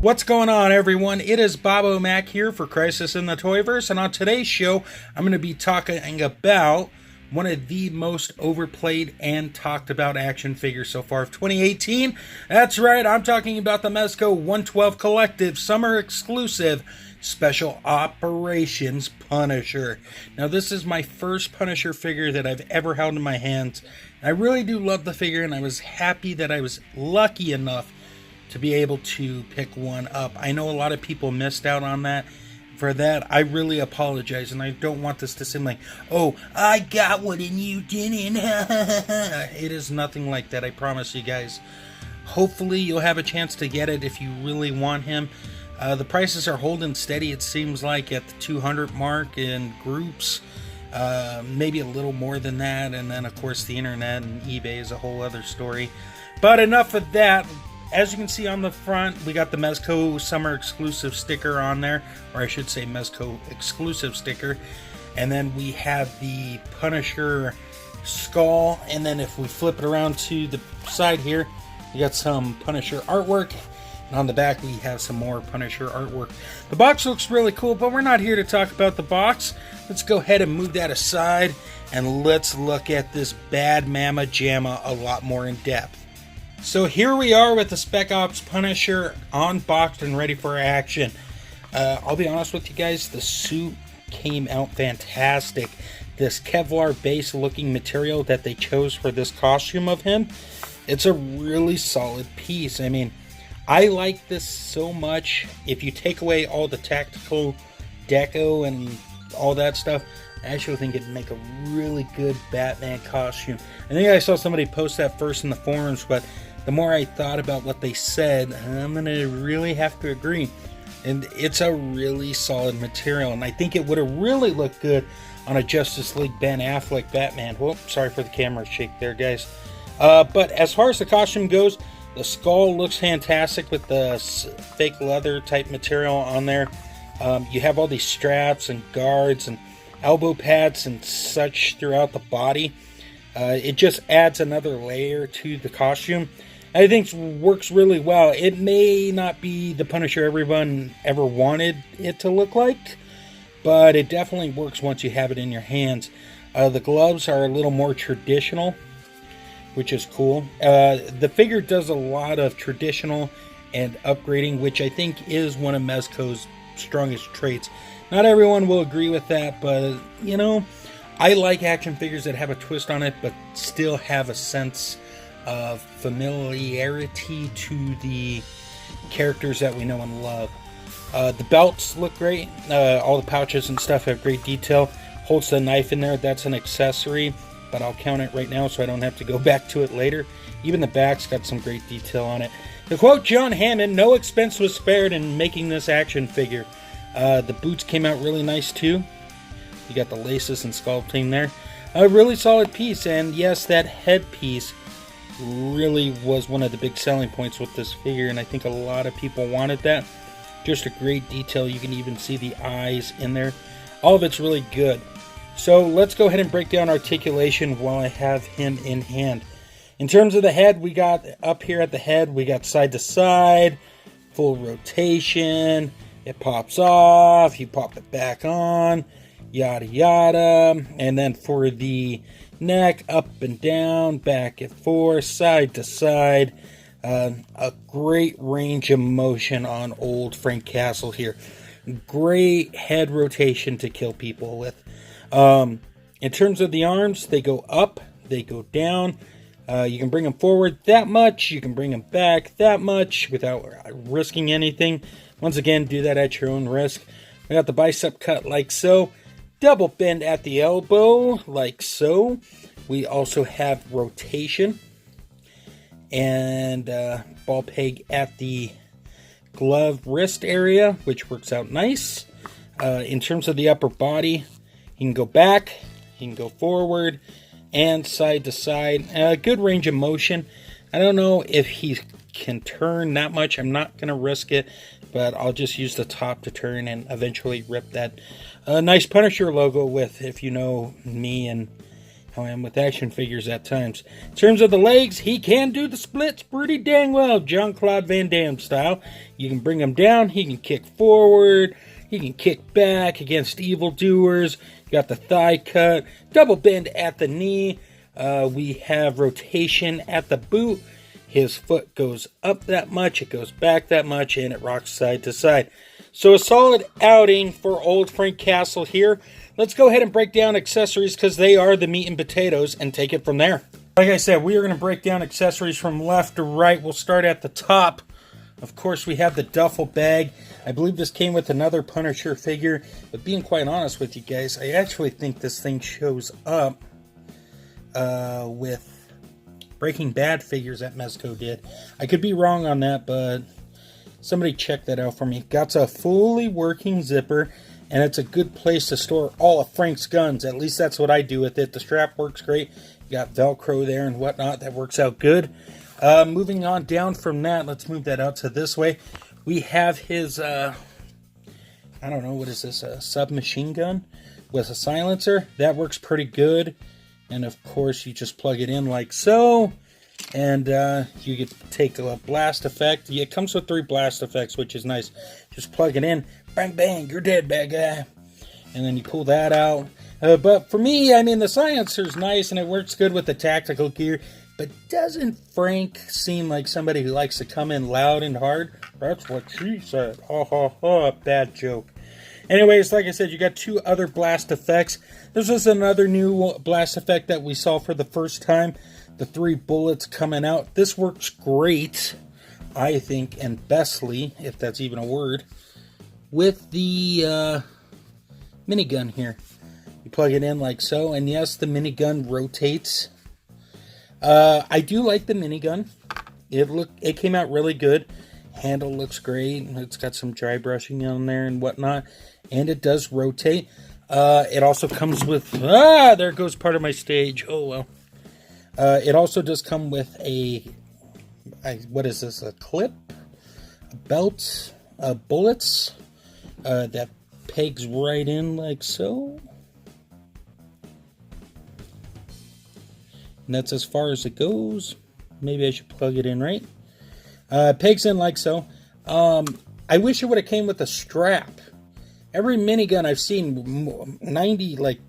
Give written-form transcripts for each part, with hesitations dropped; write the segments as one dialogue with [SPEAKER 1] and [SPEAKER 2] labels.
[SPEAKER 1] What's going on, everyone? It is Bobo Mac here for Crisis in the Toyverse, and on today's show, I'm going to be talking about one of the most overplayed and talked about action figures so far of 2018. That's right, I'm talking about the Mezco 112 Collective Summer Exclusive Special Operations Punisher. Now, this is my first Punisher figure that I've ever held in my hands. I really do love the figure, and I was happy that I was lucky enough to be able to pick one up. I know a lot of people missed out on that. For that, I really apologize, and I don't want this to seem like, oh, I got one and you didn't. It is nothing like that, I promise you guys. Hopefully you'll have a chance to get it if you really want him. The prices are holding steady, it seems like, at the 200 mark in groups. Maybe a little more than that, and then of course the internet and eBay is a whole other story. But enough of that. As you can see on the front, we got the Mezco Summer Exclusive sticker on there, or I should say Mezco Exclusive sticker. And then we have the Punisher skull, and then if we flip it around to the side here, we got some Punisher artwork. And on the back, we have some more Punisher artwork. The box looks really cool, but we're not here to talk about the box. Let's go ahead and move that aside, and let's look at this bad mama jamma a lot more in depth. So here we are with the Spec Ops Punisher unboxed and ready for action. I'll be honest with you guys, the suit came out fantastic. This Kevlar base looking material that they chose for this costume of him, it's a really solid piece. I mean, I like this so much. If you take away all the tactical deco and all that stuff, I actually think it'd make a really good Batman costume. I think I saw somebody post that first in the forums, but the more I thought about what they said, I'm going to really have to agree. And it's a really solid material, and I think it would have really looked good on a Justice League Ben Affleck Batman. Whoop, sorry for the camera shake there, guys. But as far as the costume goes, the skull looks fantastic with the fake leather type material on there. You have all these straps and guards and elbow pads and such throughout the body. It just adds another layer to the costume. I think it works really well. It may not be the Punisher everyone ever wanted it to look like, but it definitely works once you have it in your hands. The gloves are a little more traditional, which is cool. The figure does a lot of traditional and upgrading, which I think is one of Mezco's strongest traits. Not everyone will agree with that, but you know, I like action figures that have a twist on it, but still have a sense of familiarity to the characters that we know and love. The belts look great. All the pouches and stuff have great detail. Holds the knife in there. That's an accessory, but I'll count it right now so I don't have to go back to it later. Even the back's got some great detail on it. To quote John Hammond, no expense was spared in making this action figure. The boots came out really nice too. You got the laces and sculpting there. A really solid piece, and yes, that headpiece really was one of the big selling points with this figure, and I think a lot of people wanted that. Just a great detail. You can even see the eyes in there. All of it's really good. So let's go ahead and break down articulation while I have him in hand. In terms of the head, we got up here at the head, we got side to side, full rotation. It pops off, you pop it back on, yada yada. And then for the neck, up and down, back and forth, side to side. A great range of motion on old Frank Castle here. Great head rotation to kill people with. In terms of the arms, they go up, they go down. You can bring them forward that much, you can bring them back that much without risking anything. Once again, do that at your own risk. We got the bicep cut like so. Double bend at the elbow like so. We also have rotation and ball peg at the glove wrist area, which works out nice. In terms of the upper body, you can go back, you can go forward, and side to side. Good range of motion. I don't know if he can turn that much. I'm not going to risk it, but I'll just use the top to turn and eventually rip that nice Punisher logo with, if you know me and I am with action figures at times. In terms of the legs, he can do the splits pretty dang well, Jean-Claude Van Damme style. You can bring him down, he can kick forward, he can kick back against evildoers. You got the thigh cut, double bend at the knee. We have rotation at the boot. His foot goes up that much, it goes back that much, and it rocks side to side. So a solid outing for old Frank Castle here. Let's go ahead and break down accessories because they are the meat and potatoes and take it from there. Like I said, we are going to break down accessories from left to right. We'll start at the top. Of course, we have the duffel bag. I believe this came with another Punisher figure. But being quite honest with you guys, I actually think this thing shows up with Breaking Bad figures that Mezco did. I could be wrong on that, but somebody check that out for me. Got a fully working zipper. And it's a good place to store all of Frank's guns. At least that's what I do with it. The strap works great. You got Velcro there and whatnot. That works out good. Moving on down from that, let's move that out to this way. We have his, I don't know, what is this? A submachine gun with a silencer. That works pretty good. And of course, you just plug it in like so. And you get take a blast effect. It comes with 3 blast effects, which is nice. Just plug it in. Bang, bang, you're dead, bad guy. And then you pull that out. But for me, I mean, the silencer's nice and it works good with the tactical gear. But doesn't Frank seem like somebody who likes to come in loud and hard? That's what she said. Ha ha ha, bad joke. Anyways, like I said, you got 2 other blast effects. This is another new blast effect that we saw for the first time. The 3 bullets coming out. This works great, I think, and bestly, if that's even a word, with the minigun here. You plug it in like so, and yes, the minigun rotates. I do like the minigun. It came out really good. Handle looks great. It's got some dry brushing on there and whatnot, and it does rotate. It also comes with there goes part of my stage. Oh well. It also does come with what is this? A clip, a belt, bullets. That pegs right in like so. And that's as far as it goes. Maybe I should plug it in right. Pegs in like so. I wish it would have came with a strap. Every minigun I've seen, 96,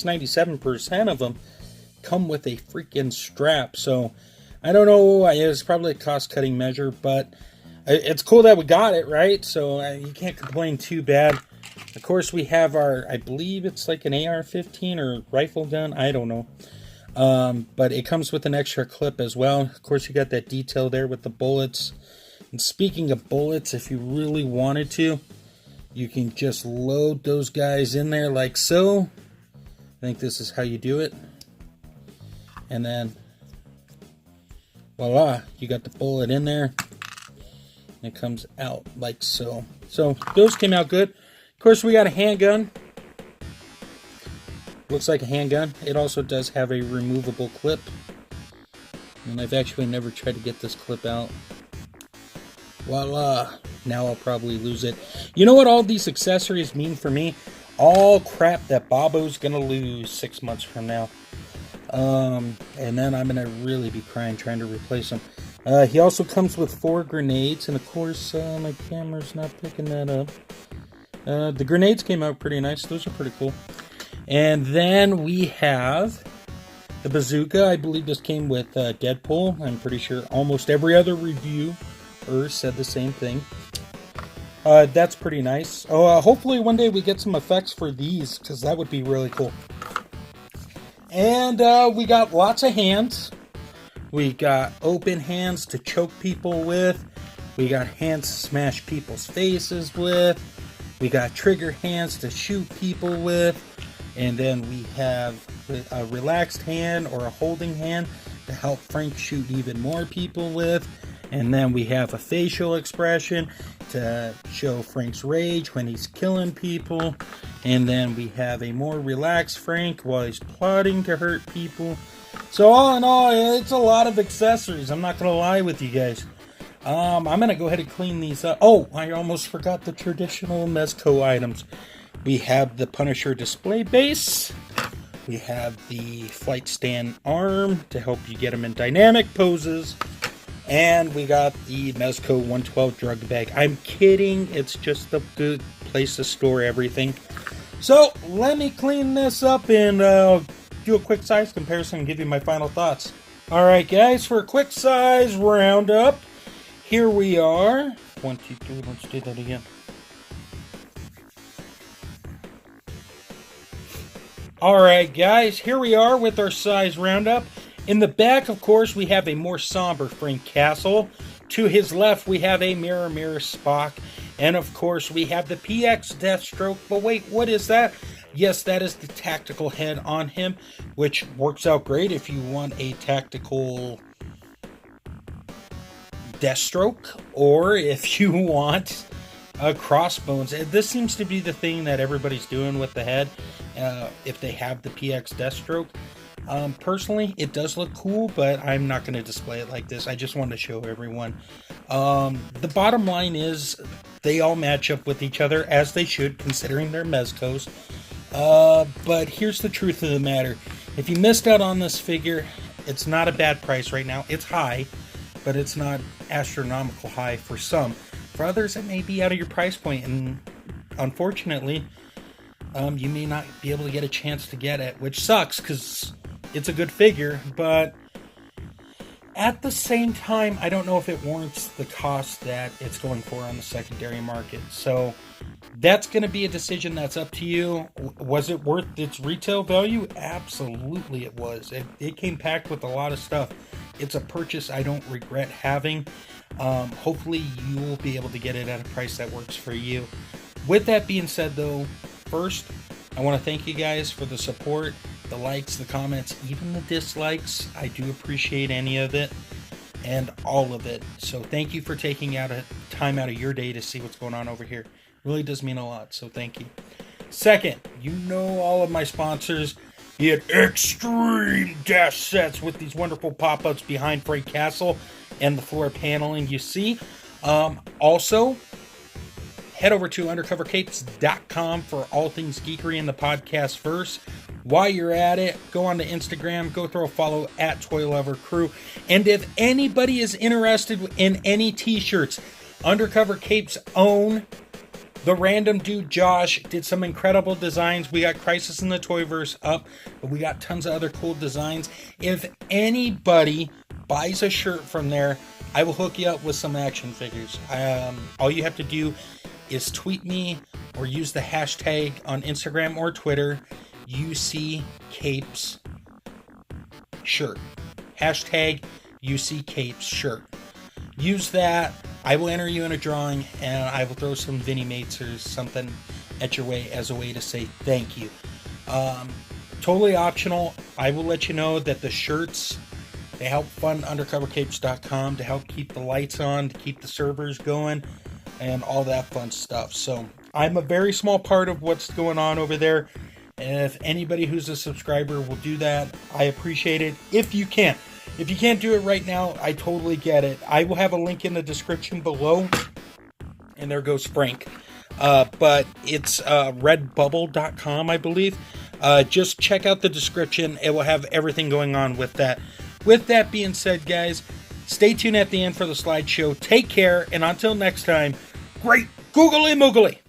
[SPEAKER 1] 97% of them come with a freaking strap. So, I don't know. It's probably a cost-cutting measure, but it's cool that we got it, right? So you can't complain too bad. Of course, we have our, I believe it's like an AR-15 or rifle gun. I don't know. But it comes with an extra clip as well. Of course, you got that detail there with the bullets. And speaking of bullets, if you really wanted to, you can just load those guys in there like so. I think this is how you do it. And then, voila, you got the bullet in there. It comes out like so. So those came out good. Of course, we got a handgun. Looks like a handgun. It also does have a removable clip. And I've actually never tried to get this clip out. Voila. Now I'll probably lose it. You know what all these accessories mean for me? All crap that Bobo's going to lose 6 months from now. And then I'm going to really be crying trying to replace them. He also comes with 4 grenades, and of course, my camera's not picking that up. The grenades came out pretty nice. Those are pretty cool. And then we have the bazooka. I believe this came with Deadpool. I'm pretty sure almost every other reviewer said the same thing. That's pretty nice. Hopefully one day we get some effects for these, because that would be really cool. And we got lots of hands. We got open hands to choke people with. We got hands to smash people's faces with. We got trigger hands to shoot people with. And then we have a relaxed hand or a holding hand to help Frank shoot even more people with. And then we have a facial expression to show Frank's rage when he's killing people. And then we have a more relaxed Frank while he's plotting to hurt people. So all in all, it's a lot of accessories. I'm not going to lie with you guys. I'm going to go ahead and clean these up. Oh, I almost forgot the traditional Mezco items. We have the Punisher display base. We have the flight stand arm to help you get them in dynamic poses. And we got the Mezco 112 drug bag. I'm kidding. It's just a good place to store everything. So let me clean this up and do a quick size comparison and give you my final thoughts. Alright guys, for a quick size roundup, here we are. 1, 2, 3, let's do that again. Alright guys, here we are with our size roundup. In the back, of course, we have a more somber Frank Castle. To his left, we have a Mirror Spock. And of course, we have the PX Deathstroke. But wait, what is that? Yes, that is the tactical head on him, which works out great if you want a tactical Deathstroke, or if you want crossbones. This seems to be the thing that everybody's doing with the head, if they have the PX Deathstroke. Personally, it does look cool, but I'm not going to display it like this. I just wanted to show everyone. The bottom line is they all match up with each other, as they should, considering they're Mezcos. But here's the truth of the matter. If you missed out on this figure, it's not a bad price right now. It's high, but it's not astronomical high for some. For others, it may be out of your price point, and unfortunately, you may not be able to get a chance to get it, which sucks, because it's a good figure, but at the same time, I don't know if it warrants the cost that it's going for on the secondary market. So that's going to be a decision that's up to you. Was it worth its retail value? Absolutely it was. It came packed with a lot of stuff. It's a purchase I don't regret having. Hopefully you will be able to get it at a price that works for you. With that being said though, first, I want to thank you guys for the support, the likes, the comments, even the dislikes. I do appreciate any of it and all of it. So thank you for taking time out of your day to see what's going on over here. It really does mean a lot, so thank you. Second, you know all of my sponsors get extreme dash sets with these wonderful pop-ups behind Frank Castle and the floor paneling you see. Also, head over to undercovercapes.com for all things geekery in the podcast verse. While you're at it, go on to Instagram, go throw a follow at Toy Lover Crew. And if anybody is interested in any t-shirts, Undercover Capes own the random dude Josh did some incredible designs. We got Crisis in the Toyverse up, but we got tons of other cool designs. If anybody buys a shirt from there, I will hook you up with some action figures. All you have to do is tweet me or use the hashtag on Instagram or Twitter, UC Capes shirt. Hashtag UC Capes shirt. Use that. I will enter you in a drawing, and I will throw some Vinnie Mates or something at your way as a way to say thank you. Totally optional. I will let you know that the shirts, they help fund undercovercapes.com to help keep the lights on, to keep the servers going, and all that fun stuff. So I'm a very small part of what's going on over there. And if anybody who's a subscriber will do that, I appreciate it. If you can. If you can't do it right now, I totally get it. I will have a link in the description below. And there goes Frank. But it's redbubble.com, I believe. Just check out the description. It will have everything going on with that. With that being said, guys, stay tuned at the end for the slideshow. Take care. And until next time, great googly moogly.